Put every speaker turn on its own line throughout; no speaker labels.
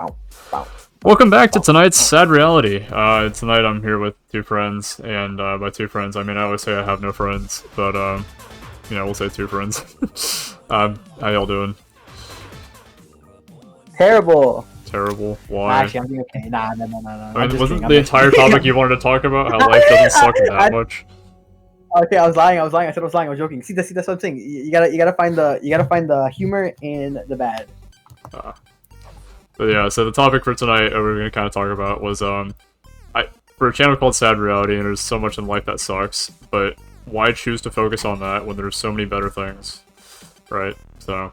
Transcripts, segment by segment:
Bow, bow, bow,
Welcome back to
bow.
tonight's Sad Reality. Tonight I'm here with two friends, and by two friends I mean I always say I have no friends, but we'll say two friends. How y'all doing?
Terrible.
Terrible.
Nah,
Why?
actually, I'm doing okay. Nah, no.
I
I'm
mean,
just
wasn't
kidding.
the entire topic you wanted to talk about how life doesn't suck that much?
Okay, I was lying. I said I was lying. I was joking. See, that's what I'm saying. You gotta find the humor in the bad.
But yeah, so the topic for tonight we're gonna kind of talk about was for a channel called Sad Reality, and there's so much in life that sucks, but why choose to focus on that when there's so many better things, right? So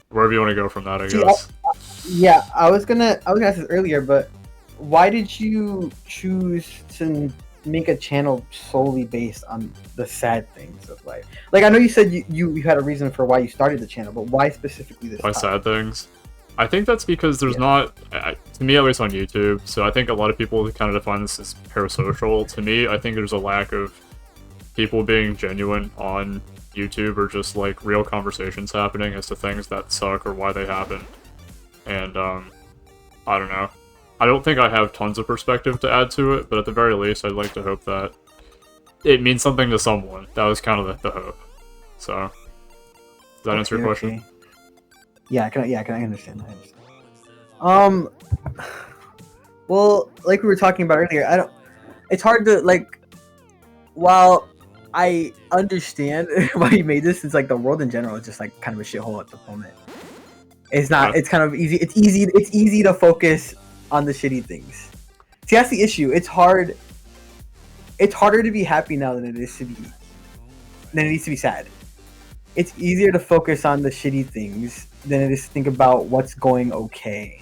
wherever you want to go from that, I guess.
Yeah, I was gonna ask this earlier, but why did you choose to make a channel solely based on the sad things of life? Like, I know you said you had a reason for why you started the channel, but why specifically this?
Why
topic?
sad things? I think that's because there's not, to me at least on YouTube, so I think a lot of people kind of define this as parasocial. To me, I think there's a lack of people being genuine on YouTube, or just like real conversations happening as to things that suck or why they happen. And I don't know. I don't think I have tons of perspective to add to it, but at the very least I'd like to hope that it means something to someone. That was kind of the hope. So, does that answer your question?
Okay. Yeah, I understand. Well, like we were talking about earlier, it's hard to, like, while I understand why you made this, since like the world in general is just like kind of a shithole at the moment. It's not.
Yeah.
It's kind of easy. It's easy to focus on the shitty things. See, that's the issue. It's hard. It's harder to be happy now than it is to be sad. It's easier to focus on the shitty things than it is to think about what's going okay.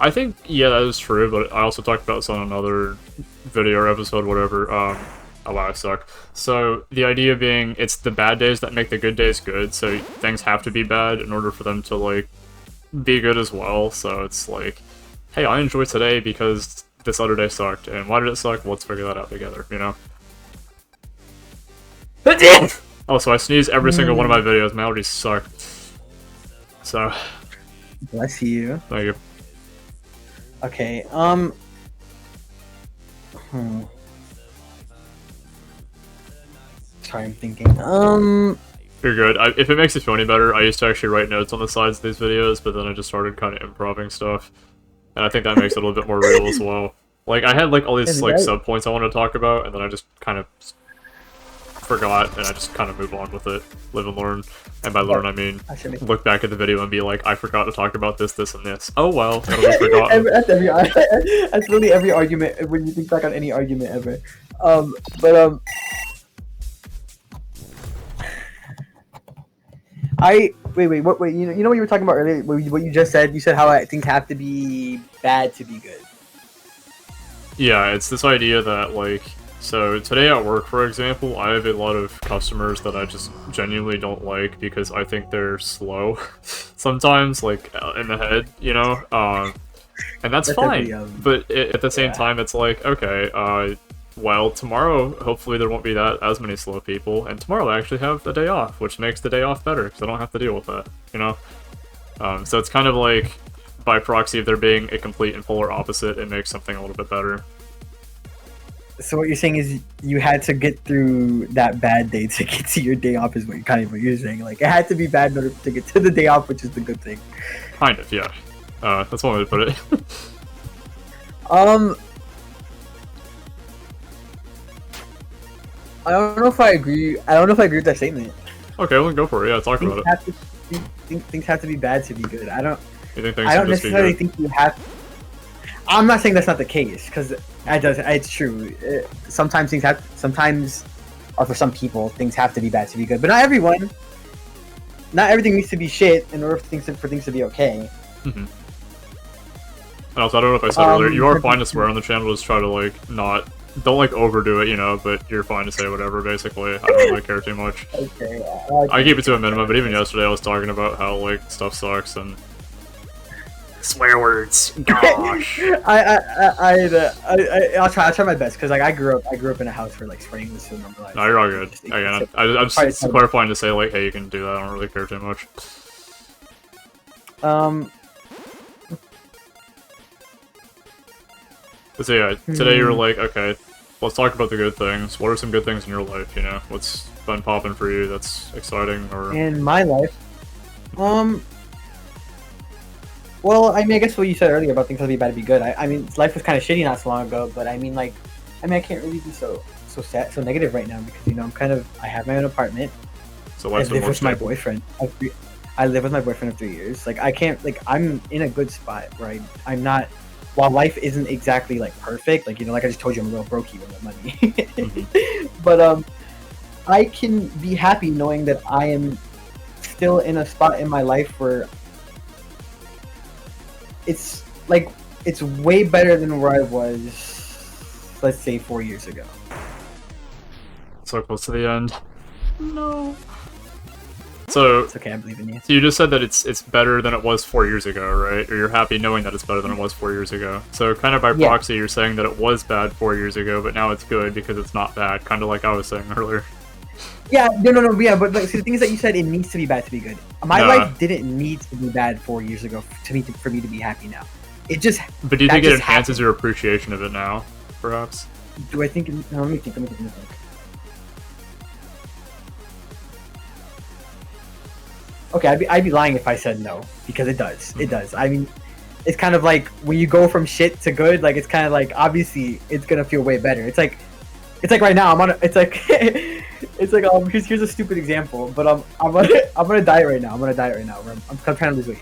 I think, yeah, that is true, but I also talked about this on another video or episode, whatever. Oh wow, I suck. So, the idea being, it's the bad days that make the good days good, so things have to be bad in order for them to, like, be good as well. So it's like, hey, I enjoyed today because this other day sucked, and why did it suck? Well, let's figure that out together, you know? Oh, so I sneeze every single one of my videos, my allergies suck. So,
Bless you.
thank you.
Okay. Sorry, I'm thinking.
You're good. If it makes you feel any better, I used to actually write notes on the sides of these videos, but then I just started kind of improving stuff. And I think that makes it a little bit more real as well. Like, I had, like, all these, like, sub-points I wanted to talk about, and then I just kind of forgot, and I just kind of move on with it. Live and learn. And by learn, I mean look back at the video and be like, I forgot to talk about this, this, and this. Oh well, it'll be forgotten.
That's literally every argument when you think back on any argument ever. Wait. What? You know what you were talking about earlier? What you just said? You said how things have to be bad to be good.
Yeah, it's this idea that, like, so today at work, for example, I have a lot of customers that I just genuinely don't like because I think they're slow sometimes, like, in the head, you know? And that's fine, but at the same time, it's like, okay, well, tomorrow, hopefully there won't be as many slow people, and tomorrow I actually have the day off, which makes the day off better, because I don't have to deal with that, you know? So it's kind of like, by proxy of there being a complete and polar opposite, it makes something a little bit better.
So what you're saying is you had to get through that bad day to get to your day off, is what you're saying. Like, it had to be bad in order to get to the day off, which is the good thing.
Kind of, yeah. That's one way to put it.
I don't know if I agree. I don't know if I agree with that statement.
Okay, well, go for it. Yeah, talk about it.
Things have to be bad to be good. I don't necessarily think you have. I'm not saying that's not the case, because it's true. Sometimes or for some people, things have to be bad to be good. But not everyone. Not everything needs to be shit in order for things to be okay.
Mm-hmm. And also, I don't know if I said earlier, you are fine to swear on the channel. Just try to, like, don't, like, overdo it, you know, but you're fine to say whatever, basically. I don't really care too much.
Okay.
I keep it to a minimum, but even yesterday I was talking about how, like, stuff sucks, and swear words. Gosh.
I'll try my best, because, like, I grew up in a house where, like, swearing was so normalized.
No, you're all good. Again, I'm just clarifying to say, like, hey, you can do that. I don't really care too much. But so yeah, today you're like, okay, let's talk about the good things. What are some good things in your life, you know? What's been popping for you that's exciting or...
In my life, well, I mean, I guess what you said earlier about things that be bad to be good. I mean, life was kind of shitty not so long ago, but I mean, like, I can't really be so sad, so negative right now because, you know, I have my own apartment.
So
I live with my boyfriend. I live with my boyfriend of 3 years. Like, I can't, like, I'm in a good spot where I'm not, while life isn't exactly, like, perfect, like, you know, like I just told you, I'm a little brokey with my money. Mm-hmm. But, I can be happy knowing that I am still in a spot in my life where it's, like, it's way better than where I was, let's say, 4 years ago.
So close to the end. No. So
it's okay, I believe in you.
So you just said that it's better than it was 4 years ago, right? Or you're happy knowing that it's better than it was 4 years ago. So kind of by proxy, you're saying that it was bad 4 years ago, but now it's good because it's not bad, kind of like I was saying earlier.
Yeah, no, yeah, but like, see, the thing is that you said it needs to be bad to be good. My life didn't need to be bad 4 years ago for me to be happy now. It just.
But do you think it enhances your appreciation of it now, perhaps?
Do I think? No, let me think. Okay, I'd be lying if I said no, because it does. Mm-hmm. It does. I mean, it's kind of like when you go from shit to good. Like it's kind of like obviously it's gonna feel way better. It's like right now it's like here's a stupid example, but I'm gonna diet right now. I'm trying to lose weight.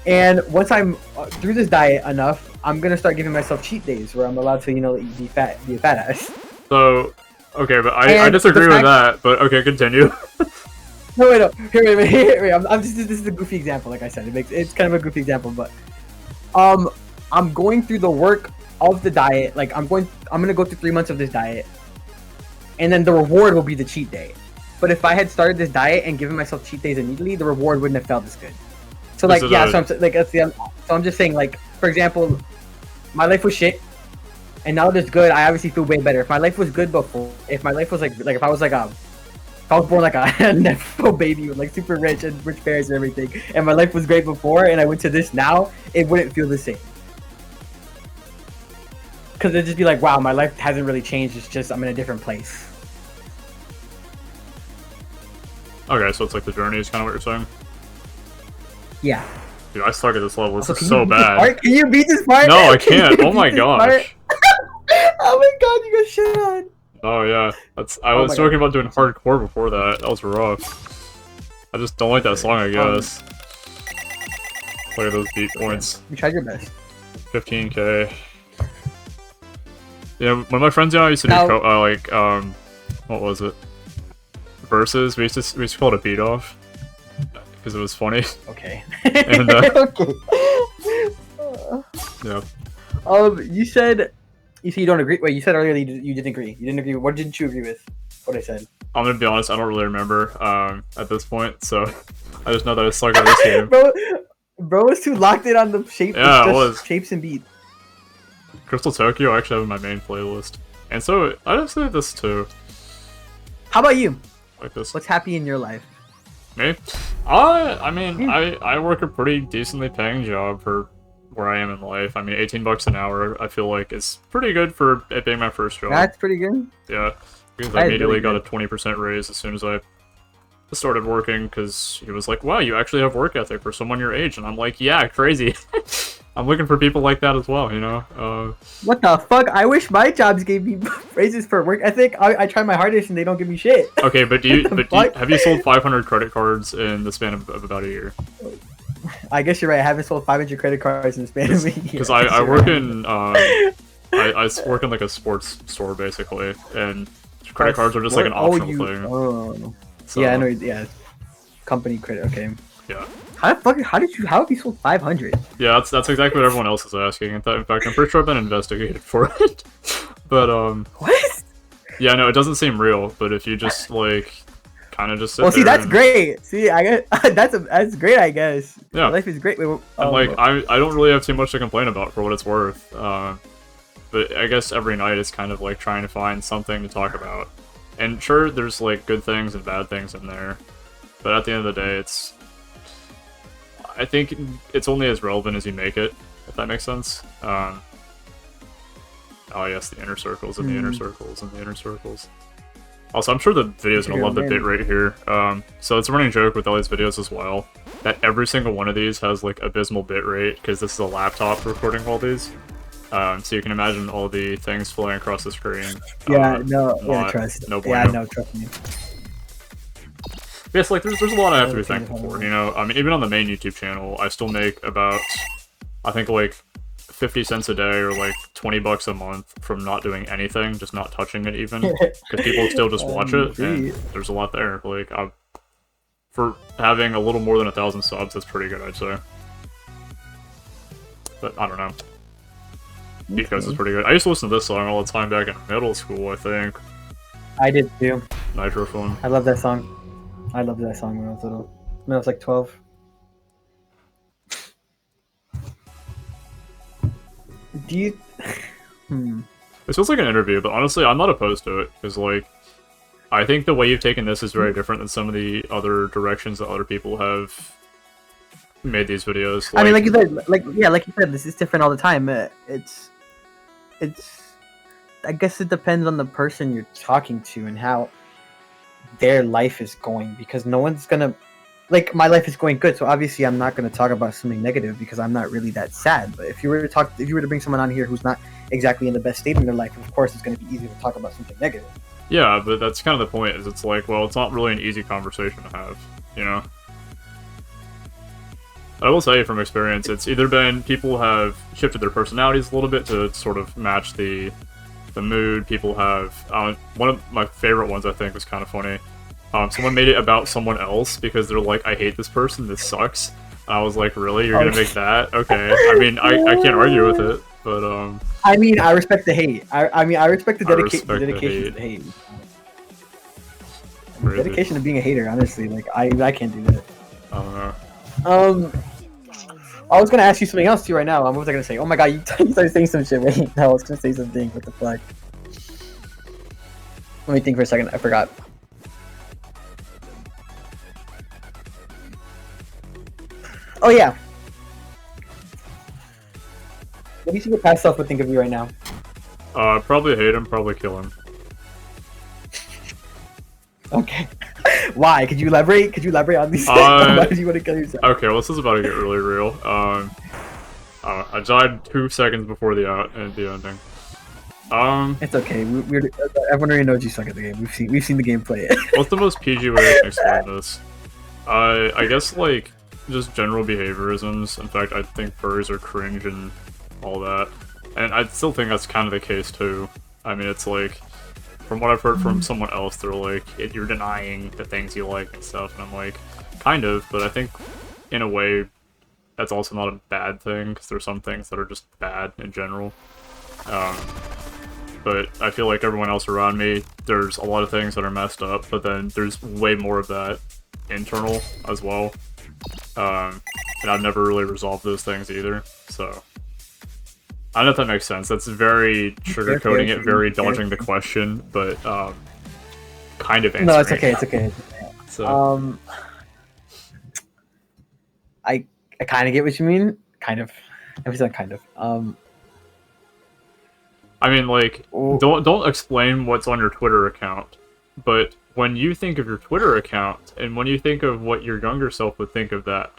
And once I'm through this diet enough, I'm gonna start giving myself cheat days where I'm allowed to, you know, be a fat ass.
So, okay, but I disagree with that. But okay, continue.
No, wait. Wait. This is a goofy example, like I said. It's kind of a goofy example, but I'm going through the work of the diet. Like I'm gonna go through 3 months of this diet, and then the reward will be the cheat day. But if I had started this diet and given myself cheat days immediately, the reward wouldn't have felt as good. So like, yeah, so I'm just saying, like, for example, my life was shit, and now that it's good, I obviously feel way better. If my life was good before, if my life was like if I was like if I was born like a Nepo baby with like super rich and rich parents and everything, and my life was great before, and I went to this now, it wouldn't feel the same. Because it'd just be like, wow, my life hasn't really changed. It's just I'm in a different place.
Okay, so it's like the journey is kind of what you're saying?
Yeah.
Dude, I suck at this level. This is so bad.
Can you beat this part?
No, I can't. Oh my gosh.
Oh my god, you got shit on.
Oh yeah, I was talking about doing hardcore before that. That was rough. I just don't like that song, I guess. Look at those beat points.
You tried your best.
15k. Yeah, when my friends and I used to do what was it? Versus. We used to call it a beat off because it was funny.
Okay.
And,
okay.
Yeah.
You said you don't agree. Wait, you said earlier you didn't agree. You didn't agree. What didn't you agree with? What I said.
I'm gonna be honest. I don't really remember at this point. So I just know that I suck at this game.
Bro was too locked in on the shape.
Yeah, it was
shapes and beats.
Crystal Tokyo I actually have in my main playlist, and so I just say this too.
How about you?
Like this.
What's happy in your life?
Me? I mean, I work a pretty decently paying job for where I am in life. I mean, $18 an hour, I feel like is pretty good for it being my first job.
That's pretty good.
Yeah, because I immediately got a 20% raise as soon as I started working, because he was like, wow, you actually have work ethic for someone your age, and I'm like, yeah, crazy. I'm looking for people like that as well, you know?
What the fuck? I wish my jobs gave me raises for work ethic. I try my hardest and they don't give me shit.
Okay, but have you sold 500 credit cards in the span of about a year?
I guess you're right. I haven't sold 500 credit cards in the span of a year.
Because I work in I work in like a sports store basically, and credit cards are just like an optional thing.
Oh.
So,
yeah, I know. Yeah, company credit. Okay.
Yeah.
How have you sold 500?
Yeah, that's exactly what everyone else is asking. In fact, I'm pretty sure I've been investigated for it. But
what?
Yeah, no, it doesn't seem real. But if you just like kind of just sit
see, that's great. See, I guess that's great. I guess.
Yeah,
life is great.
And like I don't really have too much to complain about for what it's worth. But I guess every night is kind of like trying to find something to talk about. And sure, there's like good things and bad things in there, but at the end of the day, I think it's only as relevant as you make it. that makes sense. Oh yes, the inner circles and the inner circles and the inner circles. Also, I'm sure the video's gonna love the bitrate here. So it's a running joke with all these videos as well, that every single one of these has like abysmal bitrate, because this is a laptop recording all these. So you can imagine all the things flying across the screen.
Yeah, trust.
No bueno.
Yeah, no, trust me.
Yes, like there's a lot I have to be thankful for, you know? I mean, even on the main YouTube channel, I still make about, I think like 50 cents a day or like 20 bucks a month from not doing anything, just not touching it even, because people still just watch it, and there's a lot there. Like, for having a little more than 1,000 subs, that's pretty good, I'd say. But I don't know. Because it's pretty good. I used to listen to this song all the time back in middle school, I think.
I did too.
Nitrophone.
I love that song. I loved that song when I was little. When I was like 12. Do you...
This feels like an interview, but honestly, I'm not opposed to it, because, like, I think the way you've taken this is very different than some of the other directions that other people have made these videos.
Like, I mean, like you said, like you said, this is different all the time. It's... I guess it depends on the person you're talking to and how their life is going, because no one's gonna... Like, my life is going good, so obviously I'm not going to talk about something negative because I'm not really that sad. But if you were to bring someone on here who's not exactly in the best state in their life, of course it's going to be easy to talk about something negative.
Yeah, but that's kind of the point, is it's like, well, it's not really an easy conversation to have, you know? I will say from experience, it's either been people have shifted their personalities a little bit to sort of match the mood. People have... one of my favorite ones, I think, was kind of funny. Someone made it about someone else because they're like, I hate this person, this sucks. And I was like, really? You're gonna make that? Okay. I mean, I can't argue with it, but
I mean, I respect the hate. I mean, I respect the dedication to the hate.
Really?
Dedication to being a hater, honestly. Like, I can't do that.
I don't know.
I was gonna ask you something else too right now. What was I gonna say? Oh my god, you started saying some shit. Wait, no, I was gonna say something. What the fuck? Let me think for a second. I forgot. Oh yeah. What do you think your past self would think of you right now?
Probably hate him, probably kill him.
Okay. Why? Could you elaborate? Could you elaborate on these things? Why do you want to kill yourself?
Okay, well, this is about to get really real. I died 2 seconds before the ending.
It's okay. Everyone already knows you suck at the game. We've seen the gameplay.
What's the most PG way I can explain this? I guess like just general behaviorisms. In fact, I think furries are cringe and all that, and I still think that's kind of the case too. I mean, it's like, from what I've heard from someone else, they're like, you're denying the things you like and stuff, and I'm like, kind of, but I think in a way that's also not a bad thing, because there's some things that are just bad in general. But I feel like everyone else around me, there's a lot of things that are messed up, but then there's way more of that internal as well. And I've never really resolved those things either, so... I don't know if that makes sense. That's very sugarcoating it, very dodging the question, but kind of answering.
No, it's okay, it's okay.
So.
I kind of get what you mean. Kind of. Every time, kind of.
I mean, like, don't explain what's on your Twitter account, but when you think of your Twitter account, and when you think of what your younger self would think of that,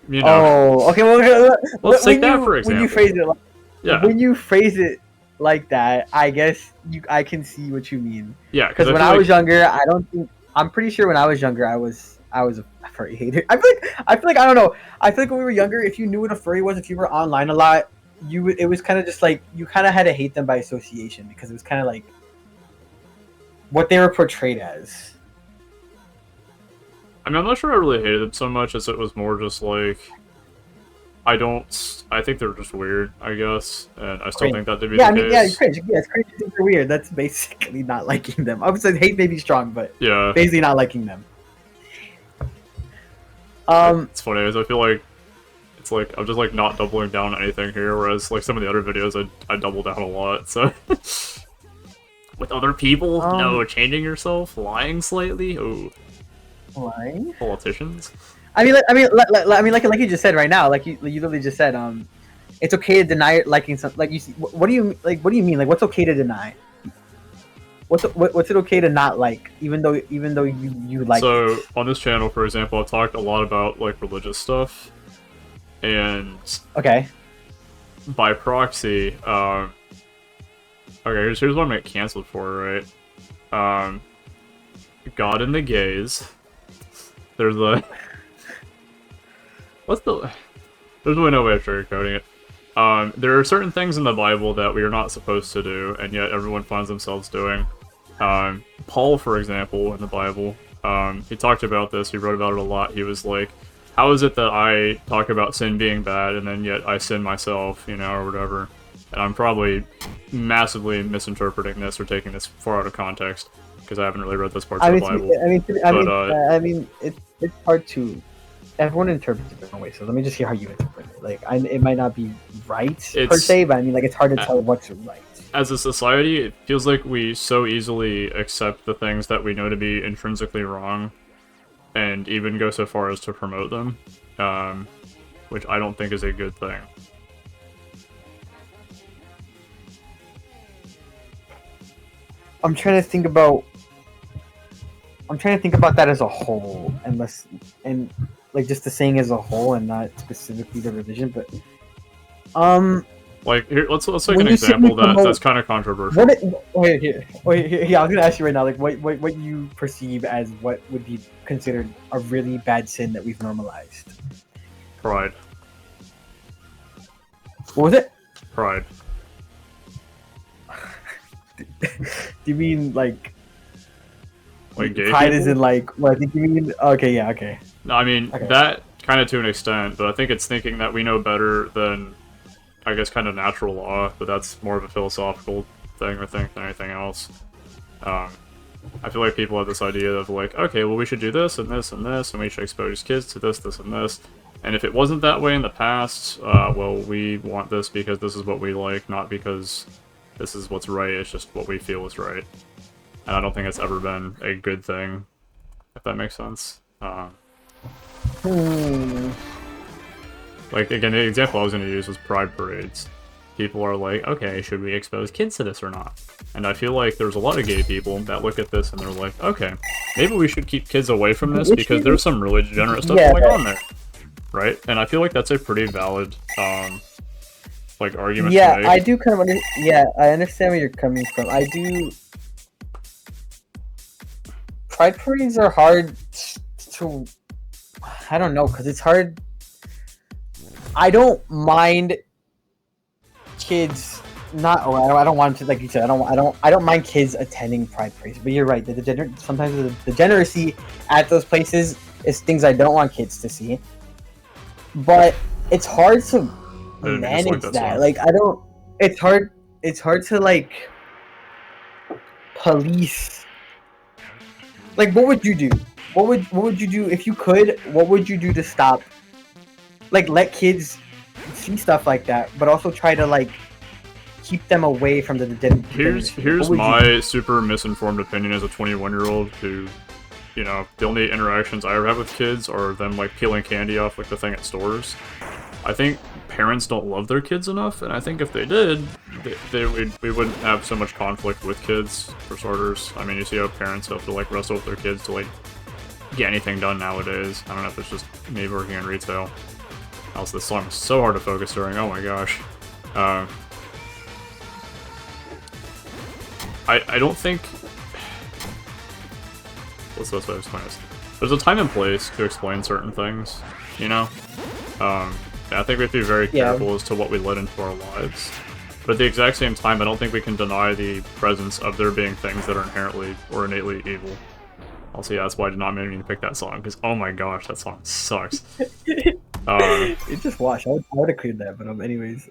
you know.
Oh, okay. Well,
let's take that for example.
When you phrase it like that, I guess I can see what you mean.
Yeah,
because when I was younger, I'm pretty sure when I was younger, I was a furry hater. I feel like I don't know. I feel like when we were younger, if you knew what a furry was, if you were online a lot, it was kind of just like you kind of had to hate them by association, because it was kind of like what they were portrayed as.
I mean, I'm not sure I really hated them so much as it was more just like, I think they're just weird, I guess, and I still think that to be the case.
Yeah, it's crazy. Yeah, it's crazy. They're weird. That's basically not liking them. I would say hate may be strong, but
yeah,
basically not liking them.
It's funny, as I feel like it's like I'm just like not doubling down on anything here, whereas like some of the other videos I double down a lot. So with other people, no, changing yourself, lying slightly, oh,
lying,
politicians.
I mean, like you just said right now, like you literally just said, it's okay to deny liking something. Like you see, what do you like? What do you mean? Like, what's okay to deny? What's it okay to not like, even though you like?
So
it?
on this channel, for example, I've talked a lot about like religious stuff, and
okay,
by proxy, okay, here's what I'm gonna get canceled for, right? God and the gays. There's a there's really no way of sugarcoating it. There are certain things in the Bible that we are not supposed to do, and yet everyone finds themselves doing. Paul, for example, in the Bible, he talked about this, he wrote about it a lot. He was like, how is it that I talk about sin being bad, and then yet I sin myself, you know, or whatever? And I'm probably massively misinterpreting this or taking this far out of context, because I haven't really read this part of the Bible.
I mean, it's hard to... Everyone interprets it different ways, so let me just hear how you interpret it. Like, it might not be right, per se, but I mean, like, it's hard to tell what's right.
As a society, it feels like we so easily accept the things that we know to be intrinsically wrong, and even go so far as to promote them, which I don't think is a good thing.
I'm trying to think about that as a whole, and like just the saying as a whole, and not specifically the religion, but
like, here, let's take an example that's kind of controversial.
Here, I was gonna ask you right now, like, what you perceive as what would be considered a really bad sin that we've normalized?
Pride.
What was it?
Pride.
Do you mean like
gay
pride
people?
is in like, what I think you mean? Okay, yeah, okay.
No, I mean, that kind of to an extent, but I think it's thinking that we know better than, I guess, kind of natural law, but that's more of a philosophical thing, I think, than anything else. I feel like people have this idea of like, okay, well, we should do this and this and this, and we should expose kids to this, this, and this. And if it wasn't that way in the past, well, we want this because this is what we like, not because this is what's right, it's just what we feel is right. And I don't think it's ever been a good thing, if that makes sense. Like, again, the example I was going to use was pride parades. People are like, okay, should we expose kids to this or not? And I feel like there's a lot of gay people that look at this and they're like, okay, maybe we should keep kids away from this because there's some really degenerate stuff going on there. Right? And I feel like that's a pretty valid, like, argument to make.
I do kind of I understand where you're coming from. I do... Pride parades are hard to... I don't know, because it's hard... I don't mind kids not... Oh, I don't want to, like you said, I don't mind kids attending pride parades, but you're right. Sometimes the degeneracy at those places is things I don't want kids to see. But it's hard to manage that. Like, I don't... It's hard to, like, police... Like, what would you do? What would you do if you could? What would you do to stop? Like, let kids see stuff like that, but also try to, like, keep them away from the
Here's my super misinformed opinion as a 21-year-old who, you know, the only interactions I ever have with kids are them, like, peeling candy off, like, the thing at stores. I think parents don't love their kids enough, and I think if they did, we wouldn't have so much conflict with kids, for starters. I mean, you see how parents have to, like, wrestle with their kids to, like, get anything done nowadays. I don't know if it's just me working in retail. Also, this song is so hard to focus during, oh my gosh. I don't think... What's the best way to explain this? There's a time and place to explain certain things, you know? I think we have to be very careful as to what we let into our lives. But at the exact same time, I don't think we can deny the presence of there being things that are inherently or innately evil. Also, yeah, that's why I did not mean to pick that song, because oh my gosh, that song sucks.
It just washed. I would have cleared that, but anyways.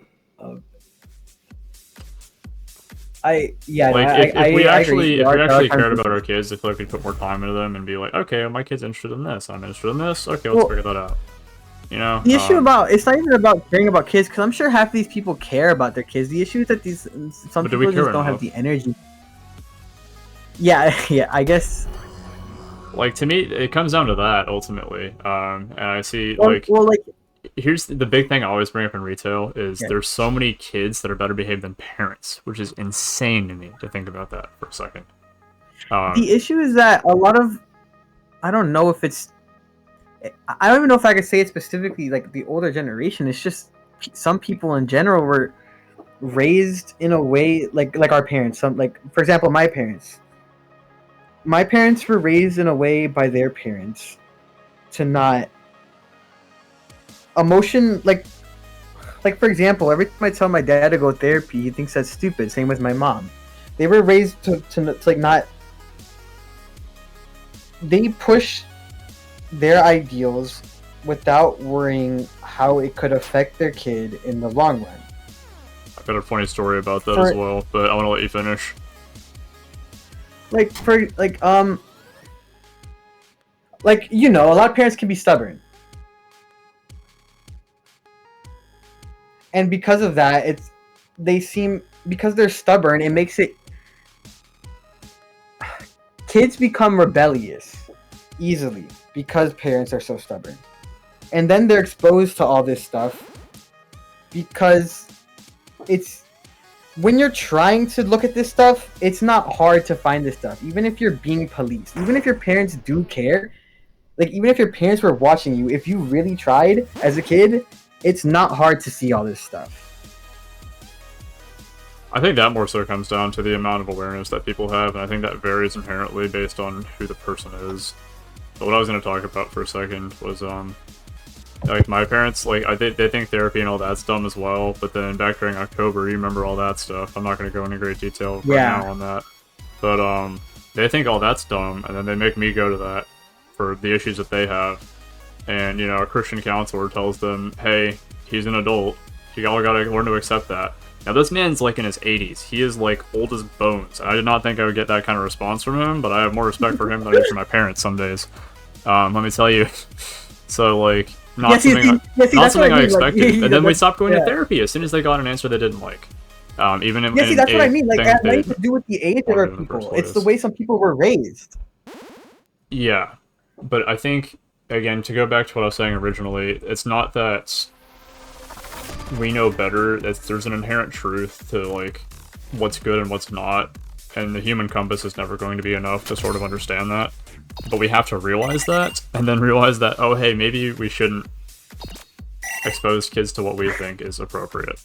If we actually cared about our kids, I feel like we'd put more time into them and be like, okay, my kid's interested in this, I'm interested in this, okay, let's figure that out. You know,
the issue it's not even about caring about kids, because I'm sure half of these people care about their kids. The issue is that some people just don't have the energy. Yeah, I guess.
Like, to me, it comes down to that ultimately. And I see here's the big thing I always bring up in retail is there's so many kids that are better behaved than parents, which is insane to me to think about that for a second.
The issue is that a lot of, I don't know if it's, I don't even know if I could say it specifically like the older generation. It's just some people in general were raised in a way like our parents. Some, like, for example, my parents. My parents were raised in a way by their parents to not emotion, like for example, every time I tell my dad to go to therapy, he thinks that's stupid. Same with my mom. They were raised to like not. They push their ideals without worrying how it could affect their kid in the long run.
I've got a funny story about that as well, but I want to let you finish.
Like, you know, a lot of parents can be stubborn. And because of that, because they're stubborn, it makes it... Kids become rebellious easily because parents are so stubborn. And then they're exposed to all this stuff because it's... When you're trying to look at this stuff, it's not hard to find this stuff. Even if you're being policed, even if your parents do care, like even if your parents were watching you, if you really tried as a kid, it's not hard to see all this stuff.
I think that more so comes down to the amount of awareness that people have, and I think that varies inherently based on who the person is. But what I was going to talk about for a second was, like, my parents, like, they think therapy and all that's dumb as well, but then back during October, you remember all that stuff. I'm not going to go into great detail right now on that. But, they think all that's dumb, and then they make me go to that for the issues that they have. And, you know, a Christian counselor tells them, hey, he's an adult. You all gotta learn to accept that. Now, this man's, like, in his 80s. He is, like, old as bones. I did not think I would get that kind of response from him, but I have more respect for him than I do for my parents some days. Let me tell you. So, like, not something I expected. Like, and then we stopped going to therapy as soon as they got an answer they didn't like. Even in,
that's what I mean. Like, that nothing to do with the age of our people. It's the way some people were raised.
Yeah. But I think, again, to go back to what I was saying originally, it's not that we know better. There's an inherent truth to, like, what's good and what's not, and the human compass is never going to be enough to sort of understand that. But we have to realize that, and then realize that, oh, hey, maybe we shouldn't expose kids to what we think is appropriate.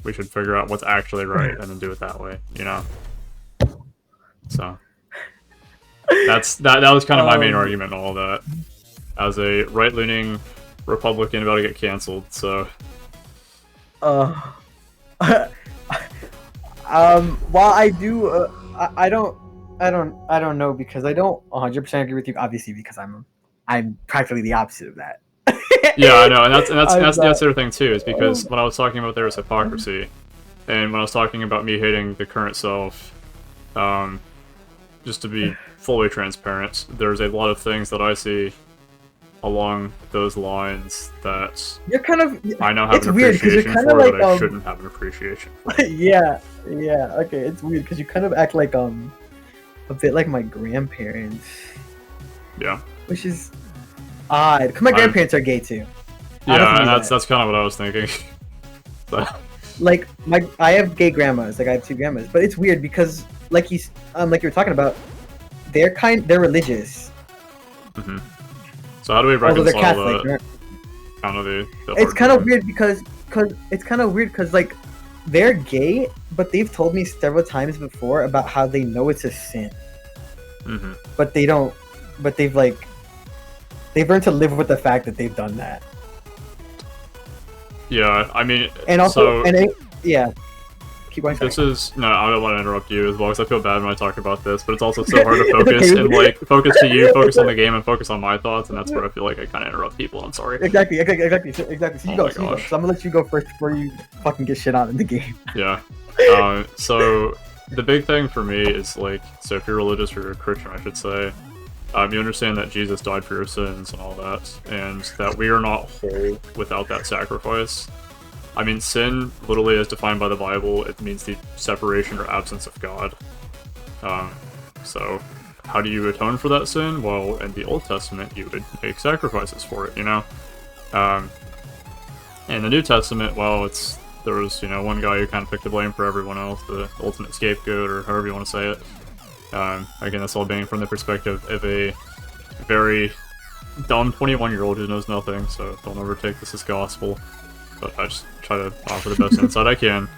We should figure out what's actually right and then do it that way, you know? So... That was kind of my main argument in all that. As a right-leaning Republican about to get canceled, so...
While I do, I don't know, because I don't 100% agree with you, obviously, because I'm practically the opposite of that.
Yeah, I know, and that's the other thing too, is because when I was talking about there was hypocrisy, and when I was talking about me hating the current self, just to be fully transparent, there's a lot of things that I see along those lines that
you're kind of...
I now have an appreciation for like, that I shouldn't have an appreciation for.
yeah, okay, it's weird, because you kind of act like, a bit like my grandparents.
Yeah.
Which is odd, because my grandparents are gay too.
Yeah, and that's kind of what I was thinking. But...
Like, I have gay grandmas, like I have 2 grandmas, but it's weird because, like you were talking about, they're religious.
Mm-hmm. So how do we reconcile that?
It's kind of weird because like they're gay, but they've told me several times before about how they know it's a sin.
Mm-hmm.
But they don't. But they've learned to live with the fact that they've done that.
Yeah, I mean,
and also, yeah. Keep going.
This is no, I don't want to interrupt you as well because I feel bad when I talk about this, but it's also so hard to focus and like focus to you, focus on the game, and focus on my thoughts, and that's where I feel like I kind of interrupt people. I'm sorry.
Exactly. So you go. So I'm gonna let you go first before you fucking get shit on in the game.
Yeah. So the big thing for me is like, so if you're religious or you're a Christian, I should say, you understand that Jesus died for your sins and all that, and that we are not whole without that sacrifice. I mean, sin, literally as defined by the Bible, it means the separation or absence of God. So, how do you atone for that sin? Well, in the Old Testament, you would make sacrifices for it, you know? In the New Testament, well, there was, one guy who kind of picked the blame for everyone else, the ultimate scapegoat, or however you want to say it. Again, that's all being from the perspective of a very dumb 21-year-old who knows nothing, so don't ever take this as gospel. But I just try to offer the best insight I can.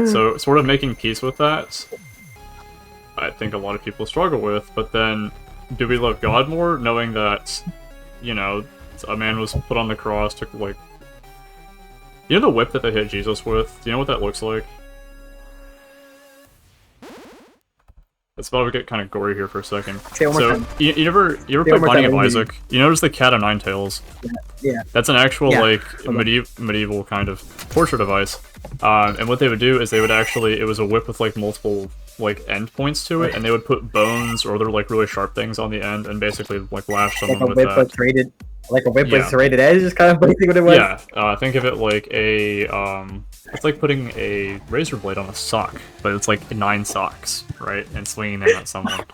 So, sort of making peace with that, I think a lot of people struggle with, but then, do we love God more, knowing that, a man was put on the cross, took, like... the whip that they hit Jesus with? Do you know what that looks like? It's about to get kind of gory here for a second. So, you ever play Binding of Isaac? You notice the Cat o' Nine Tails?
Yeah.
That's an actual, medieval kind of torture device. And what they would do is they would actually, it was a whip with, multiple, end points to it, and they would put bones or other, really sharp things on the end, and basically, lash someone with that.
Like a whip with serrated edge is kind of basically what it was?
Yeah, think of it like it's like putting a razor blade on a sock, but it's like 9 socks, right? And swinging them at someone.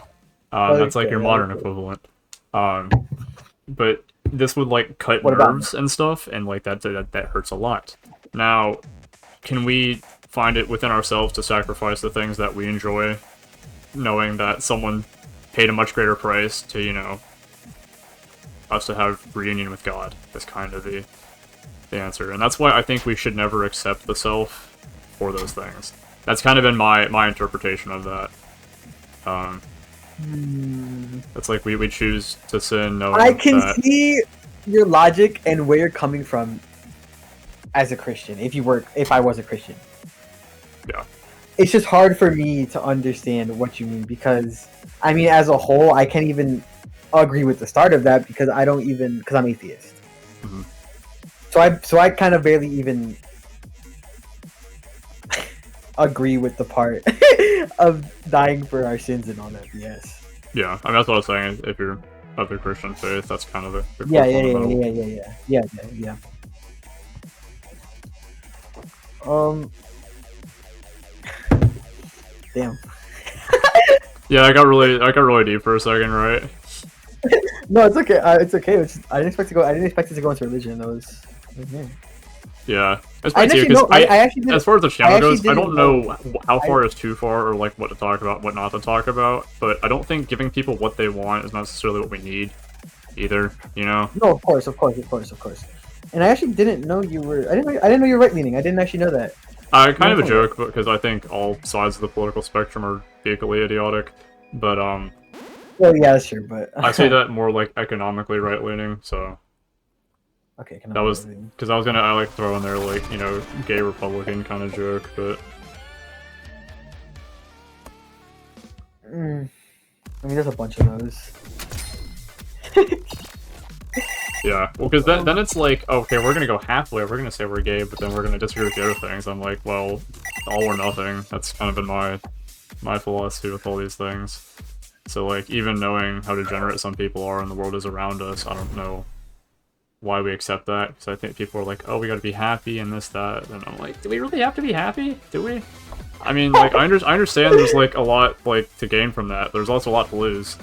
That's like your modern equivalent. But this would cut nerves and stuff, and that hurts a lot. Now, can we find it within ourselves to sacrifice the things that we enjoy, knowing that someone paid a much greater price to, us to have reunion with God? That's kind of the answer, and that's why I think we should never accept the self for those things. That's kind of been my interpretation of that. It's like we choose to sin knowing
I can see your logic and where you're coming from as a Christian, if I was a Christian.
Yeah.
It's just hard for me to understand what you mean, because, as a whole, I can't even agree with the start of that, because because I'm atheist.
Mm-hmm.
So I kind of barely even agree with the part of dying for our sins and all that BS.
Yeah, that's what I was saying. If you're of the Christian faith, that's kind of the
yeah. Damn.
Yeah, I got really deep for a second, right?
No, it's okay. It's okay. I didn't expect it to go into religion. That was
yeah. As far as the channel goes, I don't know how far is too far, or what to talk about, what not to talk about. But I don't think giving people what they want is necessarily what we need, either. No,
of course. And I actually didn't know you were. I didn't know you were right leaning. I didn't actually know that.
Kind of a joke, because I think all sides of the political spectrum are equally idiotic. But
Well, yeah, that's true, but
I say that more economically right-leaning, so...
Okay,
that was... Because I was gonna, throw in there, gay Republican kind of joke, but...
there's a bunch of those.
Yeah, well, because then it's okay, we're gonna go halfway, we're gonna say we're gay, but then we're gonna disagree with the other things. I'm like, well, all or nothing. That's kind of been my philosophy with all these things. So, even knowing how degenerate some people are and the world is around us, I don't know why we accept that. Because I think people are like, oh, we gotta be happy and this, that. And I'm like, do we really have to be happy? Do we? I understand there's, a lot, to gain from that. There's also a lot to lose.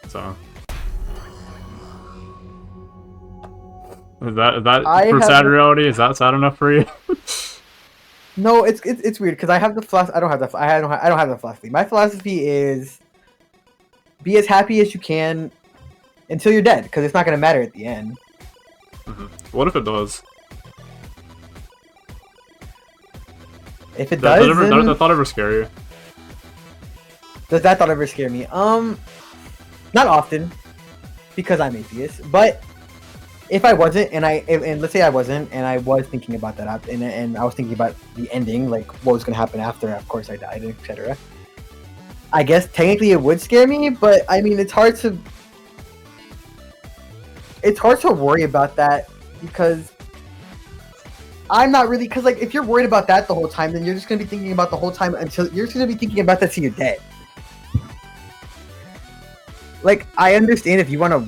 So... Is that for sad reality? Is that sad enough for you?
No, it's weird, because I have the philosophy. I don't have the philosophy. My philosophy is be as happy as you can until you're dead, because it's not going to matter at the end.
Mm-hmm. What if it does?
If it does,
does that thought ever scare you?
Does that thought ever scare me? Not often, because I'm atheist. But if I wasn't, and let's say I wasn't, and I was thinking about that, and I was thinking about the ending, what was going to happen after, of course, I died, etc. I guess technically it would scare me, but it's hard to worry about that, because I'm not really, because if you're worried about that the whole time, then you're just going to be thinking about the whole time until you're just going to be thinking about that till you're dead. I understand if you want to,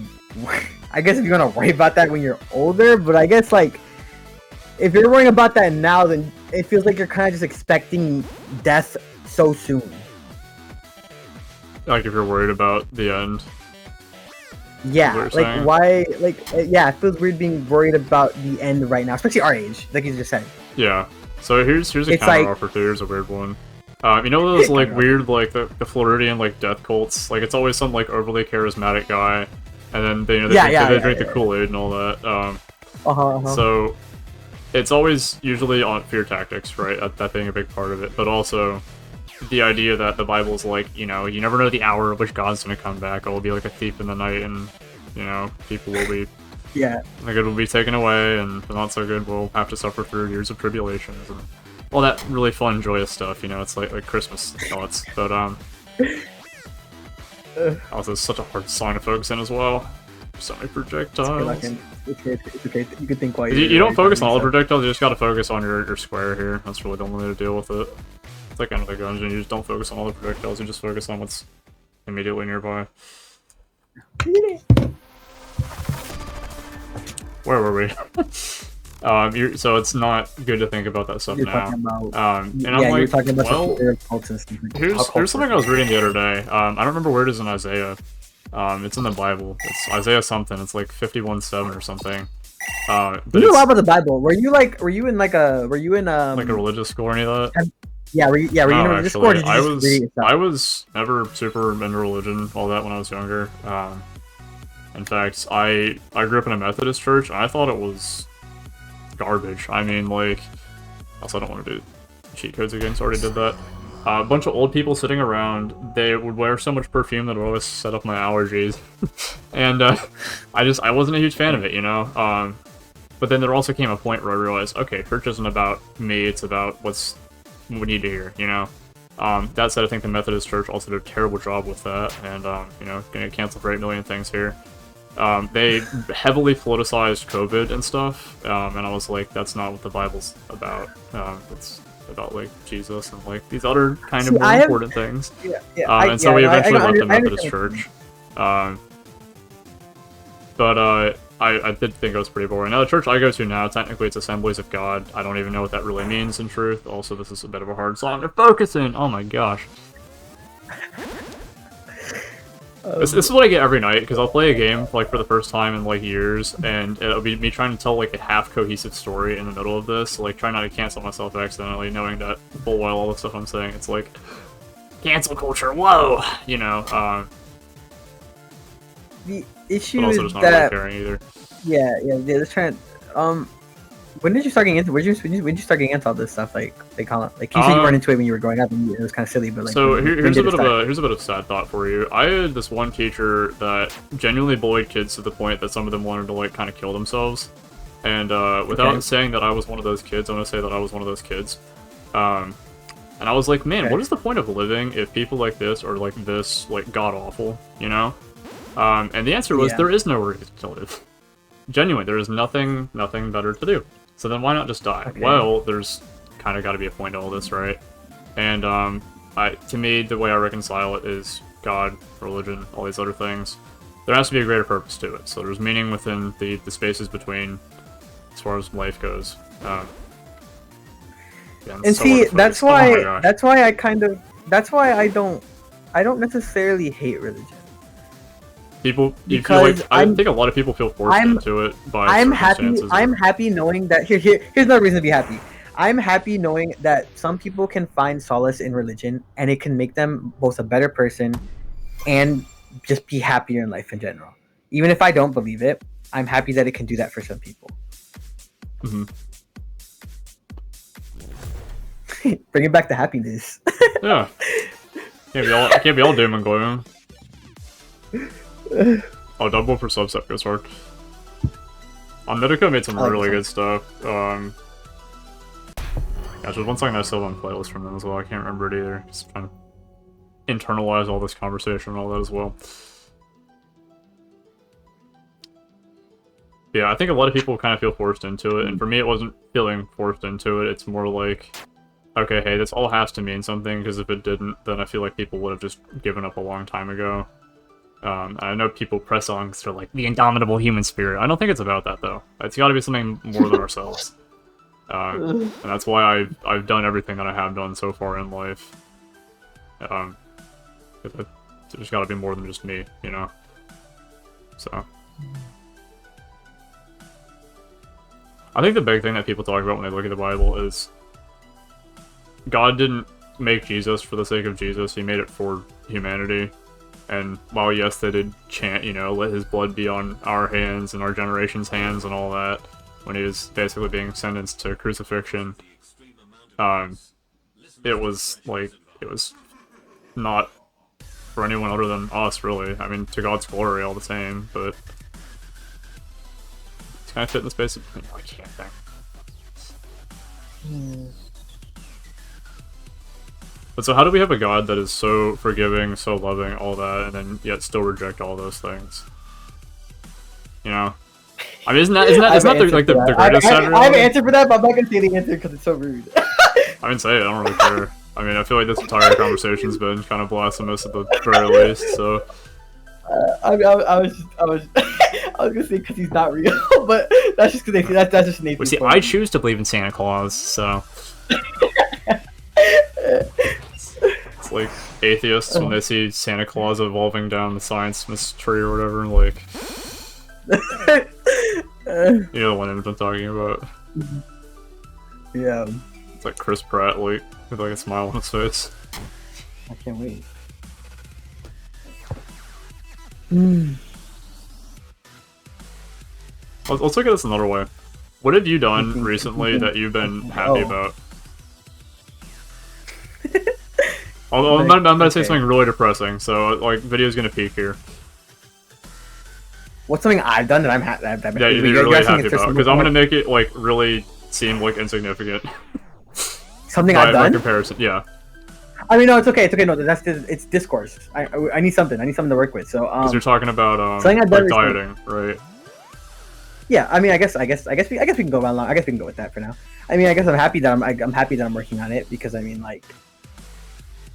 I guess if you want to worry about that when you're older, but I guess if you're worrying about that now, then it feels like you're kind of just expecting death so soon.
If you're worried about the end.
Yeah, like why? Like yeah, it feels weird being worried about the end right now, especially our age, like you just said.
Yeah. So here's a counter offer too. Here's a weird one. You know those like weird like the Floridian like death cults? Like it's always some like overly charismatic guy, and then they they drink the Kool-Aid and all that. So it's always usually on fear tactics, right? That being a big part of it, but also the idea that the Bible's like, you know, you never know the hour of which God's gonna come back. It'll be like a thief in the night, and you know, people will be the good will be taken away, and the not so good will have to suffer through years of tribulations and all that really fun, joyous stuff. You know, it's like Christmas thoughts, but also it's such a hard song to focus in as well. So many projectiles.
It's okay. You can think while
you don't focus on all the projectiles. You just gotta focus on your square here. That's really the only way to deal with it. It's like another gungeon. You just don't focus on all the projectiles. You just focus on what's immediately nearby. Where were we? So it's not good to think about that stuff now. And I'm like,
you're talking about
well, here's something I was reading the other day. I don't remember where it is in Isaiah. It's in the Bible. It's Isaiah something. It's like 51:7 or something.
You know a lot about the Bible. Were you in like a
religious school or any of that?
Yeah, were you in a religious school? Or did you
I was never super into religion, all that when I was younger. In fact, I grew up in a Methodist church, and I thought it was garbage. I mean, like, also I don't want to do cheat codes again, so I already did that. A bunch of old people sitting around, they would wear so much perfume that it would always set up my allergies. And I wasn't a huge fan of it, you know? But then there also came a point where I realized, okay, church isn't about me, it's about what we need to hear, you know? That said, I think the Methodist Church also did a terrible job with that, and, you know, gonna cancel for 8 million things here. They heavily politicized COVID and stuff, and I was like, that's not what the Bible's about. It's about, like, Jesus and, like, these other kind of more important things. So we eventually left the Methodist Church. But I did think it was pretty boring. Now, the church I go to now, technically it's Assemblies of God. I don't even know what that really means in truth. Also, this is a bit of a hard song to focus in. Oh my gosh. This is what I get every night, because I'll play a game like for the first time in like years, and it'll be me trying to tell like a half-cohesive story in the middle of this, like trying not to cancel myself accidentally, knowing that full well all the stuff I'm saying, it's like, cancel culture, whoa! You know,
the issue
but also
is
just not
that...
really caring either.
Yeah, let's try and, when did you start getting into? When did you start getting into all this stuff? Like they call it. Like you said, you weren't into it when you were growing up, and it was kind of silly. But like,
so here's a bit of sad thought for you. I had this one teacher that genuinely bullied kids to the point that some of them wanted to like kind of kill themselves. And without saying that I was one of those kids, I'm gonna say that I was one of those kids. And I was like, man, what is the point of living if people like this are like this, like god awful, you know? And the answer was there is no reason to live. Genuinely, there is nothing better to do. So then why not just die? Okay. Well, there's kind of got to be a point to all this, right? And to me, the way I reconcile it is God, religion, all these other things. There has to be a greater purpose to it. So there's meaning within the spaces between, as far as life goes.
And see, that's why I don't necessarily hate religion.
People, because I think a lot of people feel forced into it by circumstances.
I'm happy knowing that here's another reason to be happy. I'm happy knowing that some people can find solace in religion, and it can make them both a better person and just be happier in life in general. Even if I don't believe it, I'm happy that it can do that for some people.
Mm-hmm.
Bring it back to happiness.
Yeah, can't be all doom and gloom. Oh, double for subset goes hard. Medica made some really good stuff. Gosh, there's one song that I still have on playlist from them as well. I can't remember it either. Just trying to internalize all this conversation and all that as well. Yeah, I think a lot of people kind of feel forced into it, and for me it wasn't feeling forced into it. It's more like, okay, hey, this all has to mean something, because if it didn't, then I feel like people would have just given up a long time ago. I know people press songs for like the indomitable human spirit. I don't think it's about that though. It's got to be something more than ourselves, and that's why I've done everything that I have done so far in life. There's got to be more than just me, you know. So I think the big thing that people talk about when they look at the Bible is God didn't make Jesus for the sake of Jesus. He made it for humanity. And while, yes, they did chant, you know, let his blood be on our hands and our generation's hands and all that, when he was basically being sentenced to crucifixion, it was not for anyone other than us, really. I mean, to God's glory all the same, but it's kind of fit in the space of, you know, I can't think. But so how do we have a God that is so forgiving, so loving, all that, and then yet still reject all those things? You know? I mean, isn't that the greatest Saturday?
I have an answer for that, but I'm not gonna say the answer because it's so rude.
I didn't say it, I don't really care. I mean, I feel like this entire conversation's been kind of blasphemous at the very least, so...
I was gonna say because he's not real, but that's just because that's just Nathan.
Well, see, I choose to believe in Santa Claus, so... It's like atheists when they see Santa Claus evolving down the science tree or whatever, like... You know the one I'm talking about.
Yeah.
It's like Chris Pratt, like, with like a smile on his face.
I can't wait.
Let's look at this another way. What have you done recently that you've been happy about? Although I'm gonna say something really depressing, so like video's gonna peak here.
What's something I've done that I'm happy?
Yeah, you're really happy about, because I'm gonna make it like really seem like insignificant.
Something I've done?
By comparison, yeah.
I mean, no, it's okay. It's okay. No, it's discourse. I need something. I need something to work with. So
because you're talking about
something I've done
like dieting, right?
Yeah, I mean, I guess we can go around long. I guess we can go with that for now. I mean, I guess I'm happy that I'm happy that I'm working on it, because I mean, like,